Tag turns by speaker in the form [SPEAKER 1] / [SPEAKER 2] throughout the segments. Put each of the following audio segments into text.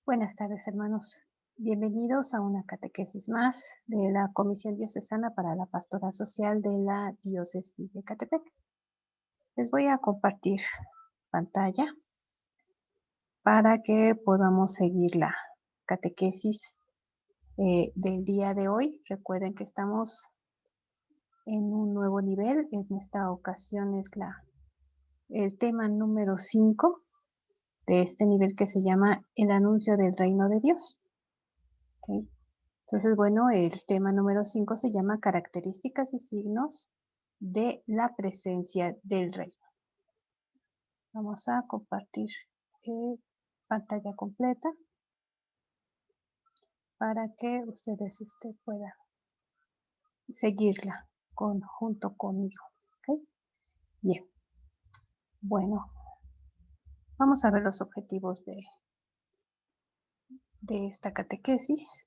[SPEAKER 1] Buenas tardes, hermanos. Bienvenidos a una catequesis más de la Comisión Diocesana para la Pastoral Social de la Diócesis de Ecatepec. Les voy a compartir pantalla para que podamos seguir la catequesis del día de hoy. Recuerden que estamos en un nuevo nivel. En esta ocasión es el tema número 5 de este nivel que se llama el anuncio del reino de Dios. ¿Okay? Entonces, bueno, el tema número 5 se llama características y signos de la presencia del reino. Vamos a compartir pantalla completa para que ustedes puedan seguirla junto conmigo. ¿Okay? Bien, bueno, vamos a ver los objetivos de esta catequesis.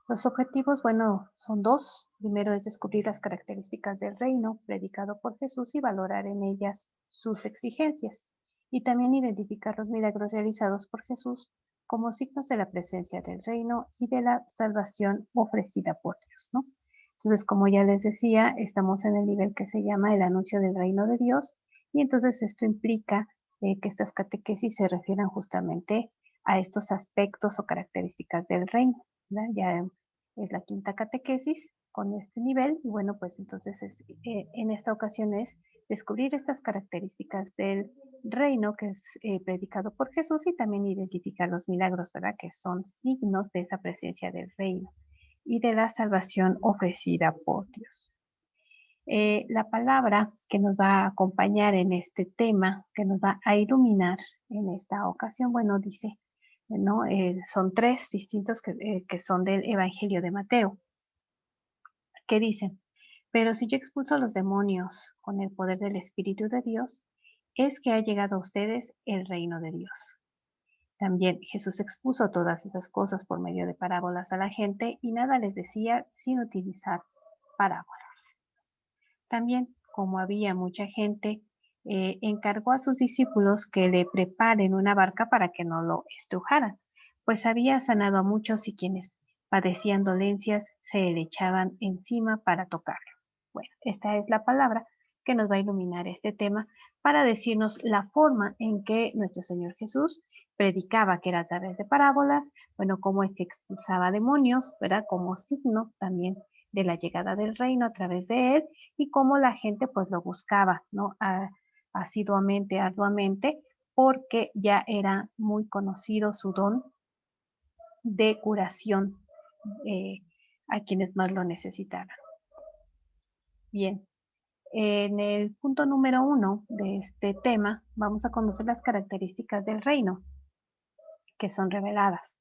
[SPEAKER 1] Los objetivos, bueno, son dos. Primero es descubrir las características del reino predicado por Jesús y valorar en ellas sus exigencias. Y también identificar los milagros realizados por Jesús como signos de la presencia del reino y de la salvación ofrecida por Dios, ¿no? Entonces, como ya les decía, estamos en el nivel que se llama el anuncio del reino de Dios, y entonces esto implica que estas catequesis se refieran justamente a estos aspectos o características del reino, ¿verdad? Ya es la quinta catequesis con este nivel, y bueno, pues entonces en esta ocasión es descubrir estas características del reino que es predicado por Jesús, y también identificar los milagros, ¿verdad? Que son signos de esa presencia del reino y de la salvación ofrecida por Dios. La palabra que nos va a acompañar en este tema, que nos va a iluminar en esta ocasión, bueno, dice, ¿no? Son tres distintos que son del Evangelio de Mateo, que dicen: pero si yo expulso a los demonios con el poder del Espíritu de Dios, es que ha llegado a ustedes el reino de Dios. También Jesús expuso todas esas cosas por medio de parábolas a la gente, y nada les decía sin utilizar parábolas. También, como había mucha gente, encargó a sus discípulos que le preparen una barca para que no lo estrujaran, pues había sanado a muchos, y quienes padecían dolencias se le echaban encima para tocarlo. Bueno, esta es la palabra que nos va a iluminar este tema para decirnos la forma en que nuestro Señor Jesús predicaba, que era a través de parábolas, bueno, cómo es que expulsaba demonios, ¿verdad? Como signo también de la llegada del reino a través de él, y cómo la gente pues lo buscaba, ¿no? Asiduamente, arduamente, porque ya era muy conocido su don de curación eh, a quienes más lo necesitaban. Bien, en el punto número 1 de este tema vamos a conocer las características del reino que son reveladas.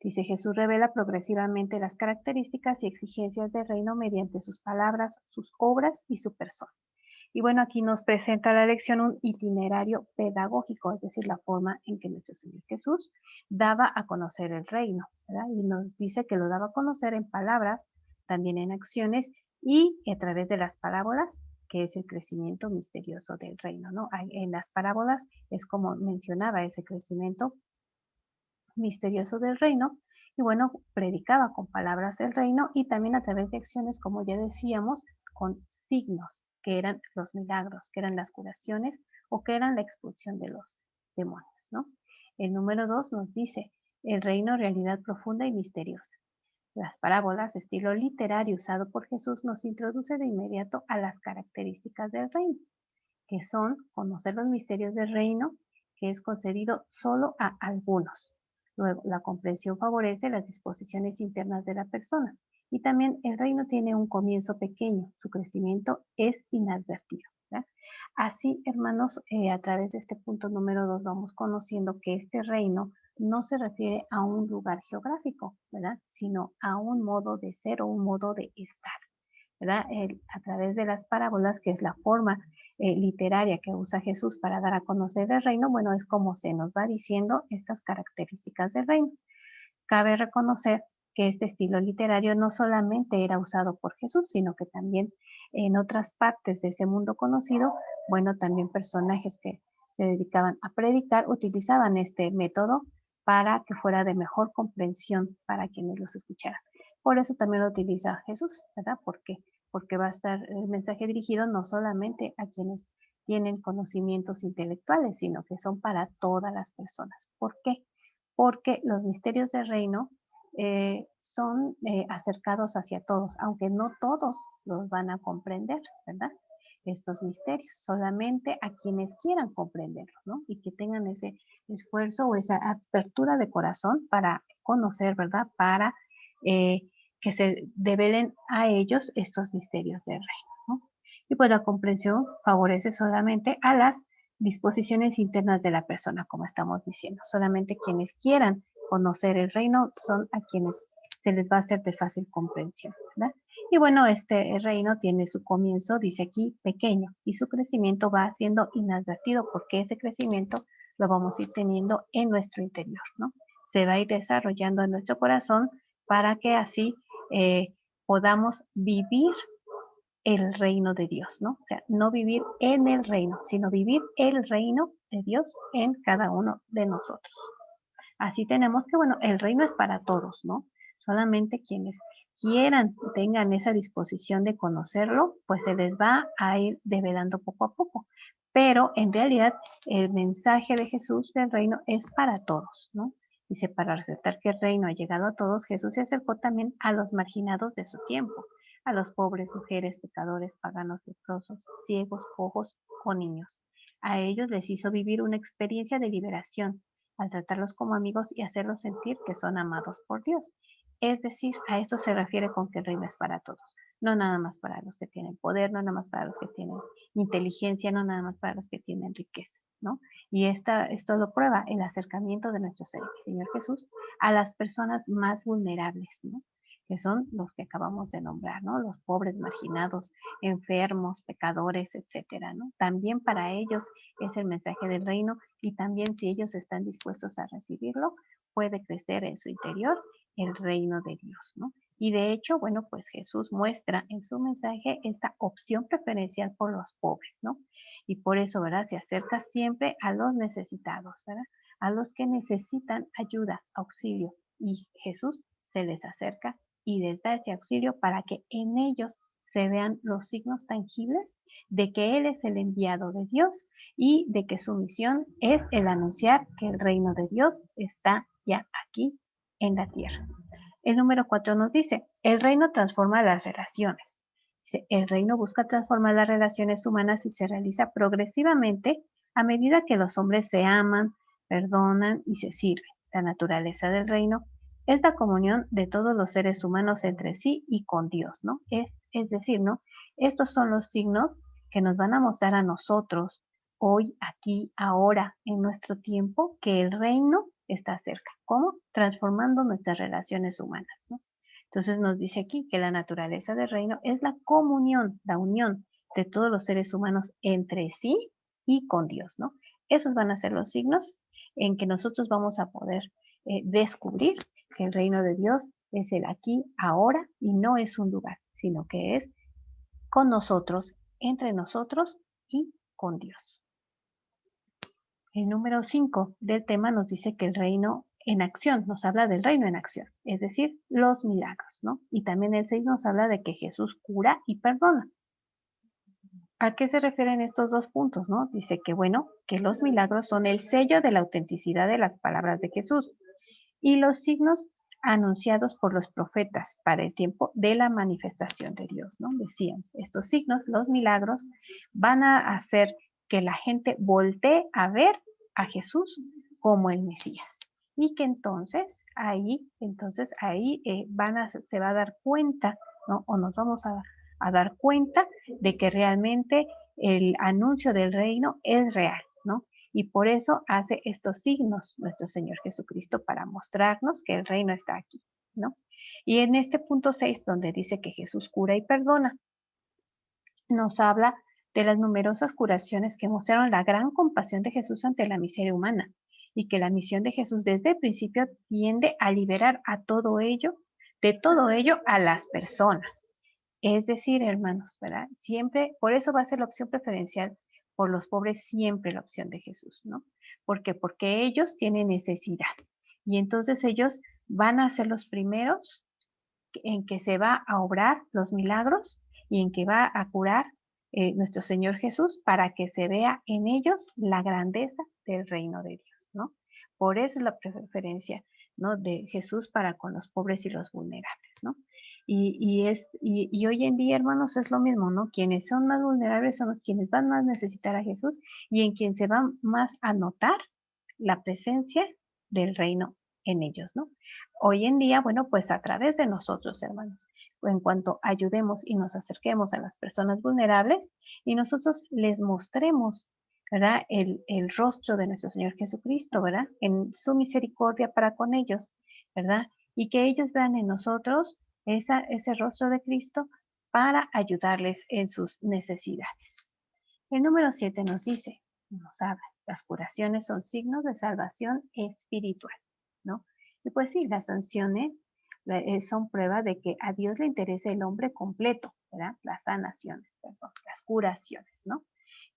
[SPEAKER 1] Dice: Jesús revela progresivamente las características y exigencias del reino mediante sus palabras, sus obras y su persona. Y bueno, aquí nos presenta la lección un itinerario pedagógico, es decir, la forma en que nuestro Señor Jesús daba a conocer el reino, ¿verdad? Y nos dice que lo daba a conocer en palabras, también en acciones y a través de las parábolas, que es el crecimiento misterioso del reino, ¿no? En las parábolas es como mencionaba ese crecimiento misterioso del reino, y bueno, predicaba con palabras el reino, y también a través de acciones, como ya decíamos, con signos, que eran los milagros, que eran las curaciones o que eran la expulsión de los demonios, ¿no? El número 2 nos dice: el reino, realidad profunda y misteriosa. Las parábolas, estilo literario usado por Jesús, nos introduce de inmediato a las características del reino, que son conocer los misterios del reino, que es concedido solo a algunos. Luego, la comprensión favorece las disposiciones internas de la persona. Y también el reino tiene un comienzo pequeño, su crecimiento es inadvertido, ¿verdad? Así, hermanos, a través de este punto número 2 vamos conociendo que este reino no se refiere a un lugar geográfico, ¿verdad? Sino a un modo de ser o un modo de estar, ¿verdad? A través de las parábolas, que es la forma literaria que usa Jesús para dar a conocer el reino, bueno, es como se nos va diciendo estas características del reino. Cabe reconocer que este estilo literario no solamente era usado por Jesús, sino que también en otras partes de ese mundo conocido, bueno, también personajes que se dedicaban a predicar utilizaban este método para que fuera de mejor comprensión para quienes los escucharan. Por eso también lo utiliza Jesús, ¿verdad? ¿Por qué? Porque va a estar el mensaje dirigido no solamente a quienes tienen conocimientos intelectuales, sino que son para todas las personas. ¿Por qué? Porque los misterios del reino son acercados hacia todos, aunque no todos los van a comprender, ¿verdad? Estos misterios, solamente a quienes quieran comprenderlos, ¿no? Y que tengan ese esfuerzo o esa apertura de corazón para conocer, ¿verdad? Para que se develen a ellos estos misterios del reino, ¿no? Y pues la comprensión favorece solamente a las disposiciones internas de la persona, como estamos diciendo. Solamente quienes quieran conocer el reino son a quienes se les va a hacer de fácil comprensión, ¿verdad? Y bueno, este reino tiene su comienzo, dice aquí, pequeño, y su crecimiento va siendo inadvertido porque ese crecimiento lo vamos a ir teniendo en nuestro interior, ¿no? Se va a ir desarrollando en nuestro corazón para que así podamos vivir el reino de Dios, ¿no? O sea, no vivir en el reino, sino vivir el reino de Dios en cada uno de nosotros. Así tenemos que, bueno, el reino es para todos, ¿no? Solamente quienes quieran, tengan esa disposición de conocerlo, pues se les va a ir develando poco a poco. Pero en realidad el mensaje de Jesús del reino es para todos, ¿no? Dice, para resaltar que el reino ha llegado a todos, Jesús se acercó también a los marginados de su tiempo, a los pobres, mujeres, pecadores, paganos, leprosos, ciegos, cojos o niños. A ellos les hizo vivir una experiencia de liberación, al tratarlos como amigos y hacerlos sentir que son amados por Dios. Es decir, a esto se refiere con que el reino es para todos, no nada más para los que tienen poder, no nada más para los que tienen inteligencia, no nada más para los que tienen riqueza, ¿no? Y esto lo prueba el acercamiento de nuestro Señor Jesús a las personas más vulnerables, ¿no? Que son los que acabamos de nombrar, ¿no? Los pobres, marginados, enfermos, pecadores, etcétera, ¿no? También para ellos es el mensaje del reino y también si ellos están dispuestos a recibirlo, puede crecer en su interior el reino de Dios, ¿no? Y de hecho, bueno, pues Jesús muestra en su mensaje esta opción preferencial por los pobres, ¿no? Y por eso, ¿verdad? Se acerca siempre a los necesitados, ¿verdad? A los que necesitan ayuda, auxilio. Y Jesús se les acerca y les da ese auxilio para que en ellos se vean los signos tangibles de que Él es el enviado de Dios y de que su misión es el anunciar que el reino de Dios está ya aquí en la tierra. El número 4 nos dice, el reino transforma las relaciones. Dice, el reino busca transformar las relaciones humanas y se realiza progresivamente a medida que los hombres se aman, perdonan y se sirven. La naturaleza del reino es la comunión de todos los seres humanos entre sí y con Dios, ¿no? Es decir, ¿no? Estos son los signos que nos van a mostrar a nosotros hoy, aquí, ahora, en nuestro tiempo, que el reino está cerca. ¿Cómo? Transformando nuestras relaciones humanas, ¿no? Entonces nos dice aquí que la naturaleza del reino es la comunión, la unión de todos los seres humanos entre sí y con Dios, ¿no? Esos van a ser los signos en que nosotros vamos a poder descubrir que el reino de Dios es el aquí, ahora y no es un lugar, sino que es con nosotros, entre nosotros y con Dios. El número 5 del tema nos dice que el reino en acción, nos habla del reino en acción, es decir, los milagros, ¿no? Y también el 6 nos habla de que Jesús cura y perdona. ¿A qué se refieren estos dos puntos, no? Dice que, bueno, que los milagros son el sello de la autenticidad de las palabras de Jesús y los signos anunciados por los profetas para el tiempo de la manifestación de Dios, ¿no? Decíamos, estos signos, los milagros, van a hacer que la gente voltee a ver a Jesús como el Mesías. Y que entonces ahí se va a dar cuenta, ¿no? O nos vamos a dar cuenta de que realmente el anuncio del reino es real, ¿no? Y por eso hace estos signos nuestro Señor Jesucristo para mostrarnos que el reino está aquí, ¿no? Y en este punto 6, donde dice que Jesús cura y perdona, nos habla de las numerosas curaciones que mostraron la gran compasión de Jesús ante la miseria humana y que la misión de Jesús desde el principio tiende a liberar de todo ello a las personas. Es decir, hermanos, ¿verdad? Siempre, por eso va a ser la opción preferencial por los pobres, siempre la opción de Jesús, ¿no? ¿Por qué? Porque ellos tienen necesidad. Y entonces ellos van a ser los primeros en que se va a obrar los milagros y en que va a curar nuestro Señor Jesús para que se vea en ellos la grandeza del reino de Dios, ¿no? Por eso es la preferencia, ¿no? De Jesús para con los pobres y los vulnerables, ¿no? Y hoy en día, hermanos, es lo mismo, ¿no? Quienes son más vulnerables son los quienes van más a necesitar a Jesús y en quien se va más a notar la presencia del reino en ellos, ¿no? Hoy en día, bueno, pues a través de nosotros, hermanos, en cuanto ayudemos y nos acerquemos a las personas vulnerables y nosotros les mostremos, ¿verdad? El rostro de nuestro Señor Jesucristo, ¿verdad? En su misericordia para con ellos, ¿verdad? Y que ellos vean en nosotros ese rostro de Cristo para ayudarles en sus necesidades. El número 7 nos dice, nos habla, las curaciones son signos de salvación espiritual, ¿no? Y pues sí, las sanciones son prueba de que a Dios le interesa el hombre completo, ¿verdad? Las sanaciones, perdón, las curaciones, ¿no?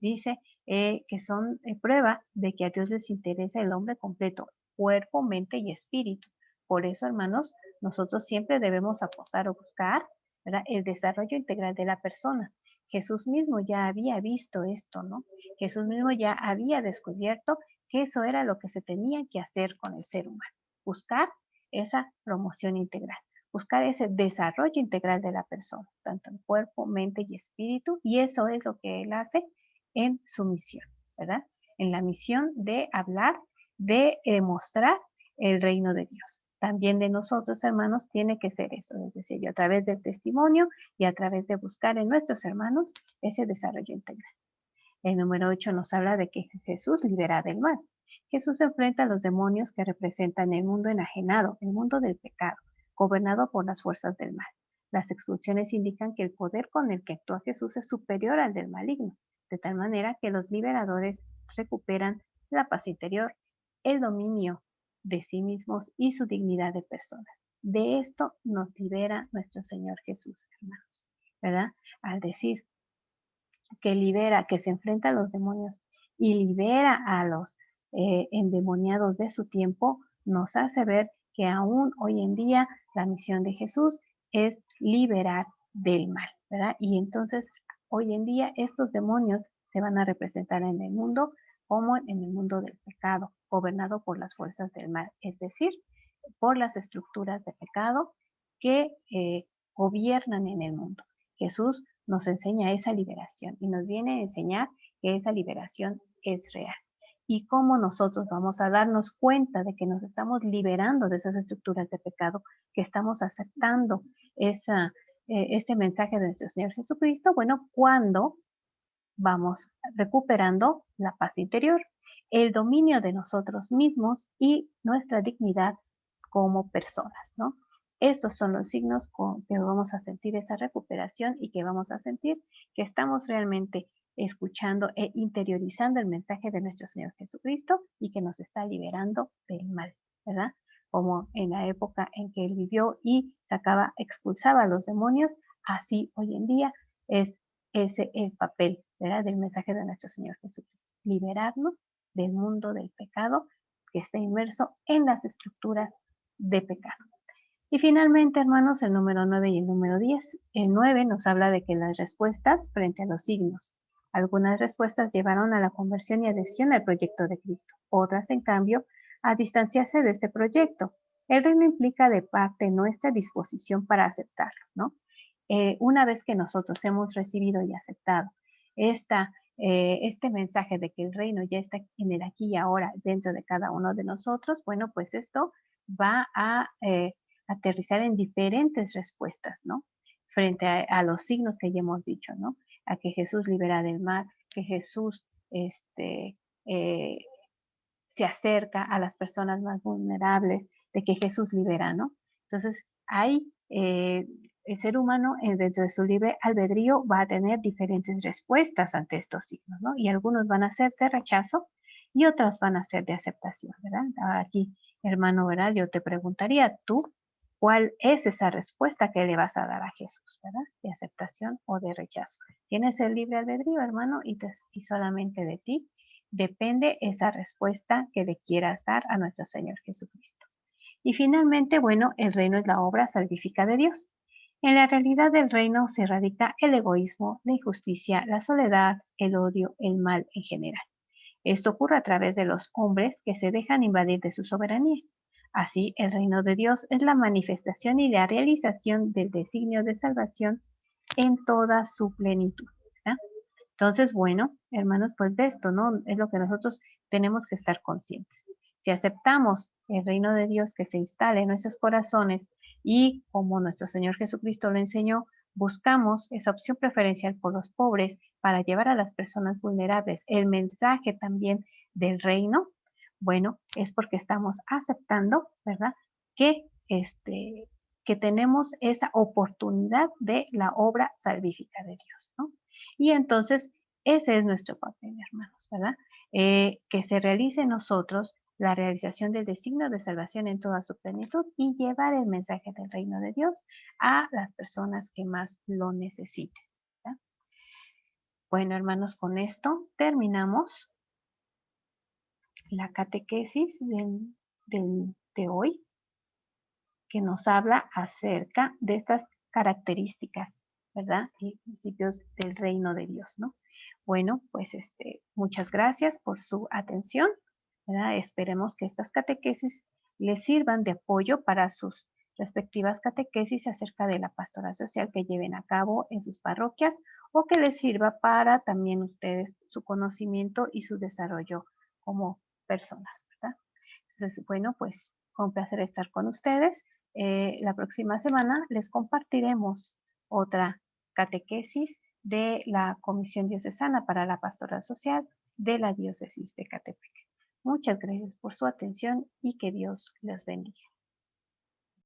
[SPEAKER 1] Dice que son prueba de que a Dios les interesa el hombre completo, cuerpo, mente y espíritu. Por eso, hermanos, nosotros siempre debemos apostar o buscar, ¿verdad? El desarrollo integral de la persona. Jesús mismo ya había visto esto, ¿no? Jesús mismo ya había descubierto que eso era lo que se tenía que hacer con el ser humano. Buscar esa promoción integral, buscar ese desarrollo integral de la persona, tanto en cuerpo, mente y espíritu, y eso es lo que Él hace en su misión, ¿verdad? En la misión de hablar, de mostrar el reino de Dios. También de nosotros, hermanos, tiene que ser eso, es decir, a través del testimonio y a través de buscar en nuestros hermanos ese desarrollo integral. El número 8 nos habla de que Jesús libera del mal. Jesús enfrenta a los demonios que representan el mundo enajenado, el mundo del pecado, gobernado por las fuerzas del mal. Las expulsiones indican que el poder con el que actúa Jesús es superior al del maligno, de tal manera que los liberadores recuperan la paz interior, el dominio de sí mismos y su dignidad de personas. De esto nos libera nuestro Señor Jesús, hermanos, ¿verdad? Al decir que libera, que se enfrenta a los demonios y libera a los endemoniados de su tiempo, nos hace ver que aún hoy en día la misión de Jesús es liberar del mal, ¿verdad? Y entonces hoy en día estos demonios se van a representar en el mundo como en el mundo del pecado, gobernado por las fuerzas del mal, es decir, por las estructuras de pecado que gobiernan en el mundo. Jesús nos enseña esa liberación y nos viene a enseñar que esa liberación es real. Y cómo nosotros vamos a darnos cuenta de que nos estamos liberando de esas estructuras de pecado, que estamos aceptando ese mensaje de nuestro Señor Jesucristo, bueno, cuando vamos recuperando la paz interior, el dominio de nosotros mismos y nuestra dignidad como personas, ¿no? Estos son los signos con que vamos a sentir esa recuperación y que vamos a sentir que estamos realmente escuchando e interiorizando el mensaje de nuestro Señor Jesucristo y que nos está liberando del mal, ¿verdad? Como en la época en que Él vivió y expulsaba a los demonios, así hoy en día es ese el papel, ¿verdad? Del mensaje de nuestro Señor Jesucristo. Liberarnos del mundo del pecado que está inmerso en las estructuras de pecado. Y finalmente, hermanos, el número 9 y el número 10. El 9 nos habla de que las respuestas frente a los signos. Algunas respuestas llevaron a la conversión y adhesión al proyecto de Cristo. Otras, en cambio, a distanciarse de este proyecto. El reino implica de parte nuestra disposición para aceptarlo, ¿no? Una vez que nosotros hemos recibido y aceptado este mensaje de que el reino ya está en el aquí y ahora dentro de cada uno de nosotros, bueno, pues esto va a aterrizar en diferentes respuestas, ¿no? Frente a los signos que ya hemos dicho, ¿no? A que Jesús libera del mal, que Jesús eh, se acerca a las personas más vulnerables, de que Jesús libera, ¿no? Entonces, hay el ser humano dentro de su libre albedrío va a tener diferentes respuestas ante estos signos, ¿no? Y algunos van a ser de rechazo y otras van a ser de aceptación, ¿verdad? Aquí, hermano, ¿verdad? Yo te preguntaría, ¿tú cuál es esa respuesta que le vas a dar a Jesús, ¿verdad? ¿De aceptación o de rechazo? Tienes el libre albedrío, hermano, y solamente de ti depende esa respuesta que le quieras dar a nuestro Señor Jesucristo. Y finalmente, bueno, el reino es la obra salvífica de Dios. En la realidad del reino se radica el egoísmo, la injusticia, la soledad, el odio, el mal en general. Esto ocurre a través de los hombres que se dejan invadir de su soberanía. Así, el reino de Dios es la manifestación y la realización del designio de salvación en toda su plenitud. ¿verdad? Entonces, bueno, hermanos, pues de esto, ¿no? Es lo que nosotros tenemos que estar conscientes. Si aceptamos el reino de Dios que se instale en nuestros corazones y como nuestro Señor Jesucristo lo enseñó, buscamos esa opción preferencial por los pobres para llevar a las personas vulnerables el mensaje también del reino, bueno, es porque estamos aceptando, ¿verdad? Que que tenemos esa oportunidad de la obra salvífica de Dios, ¿no? Y entonces, ese es nuestro papel, hermanos, ¿verdad? Que se realice en nosotros la realización del designio de salvación en toda su plenitud y llevar el mensaje del reino de Dios a las personas que más lo necesiten. ¿verdad? Bueno, hermanos, con esto terminamos la catequesis de hoy, que nos habla acerca de estas características, ¿verdad? Y principios del reino de Dios, ¿no? Bueno, pues muchas gracias por su atención, ¿verdad? Esperemos que estas catequesis les sirvan de apoyo para sus respectivas catequesis acerca de la pastoral social que lleven a cabo en sus parroquias o que les sirva para también ustedes su conocimiento y su desarrollo como personas, ¿verdad? Entonces, bueno, pues fue un placer estar con ustedes. La próxima semana les compartiremos otra catequesis de la Comisión Diocesana para la Pastoral Social de la Diócesis de Catepec. Muchas gracias por su atención y que Dios los bendiga.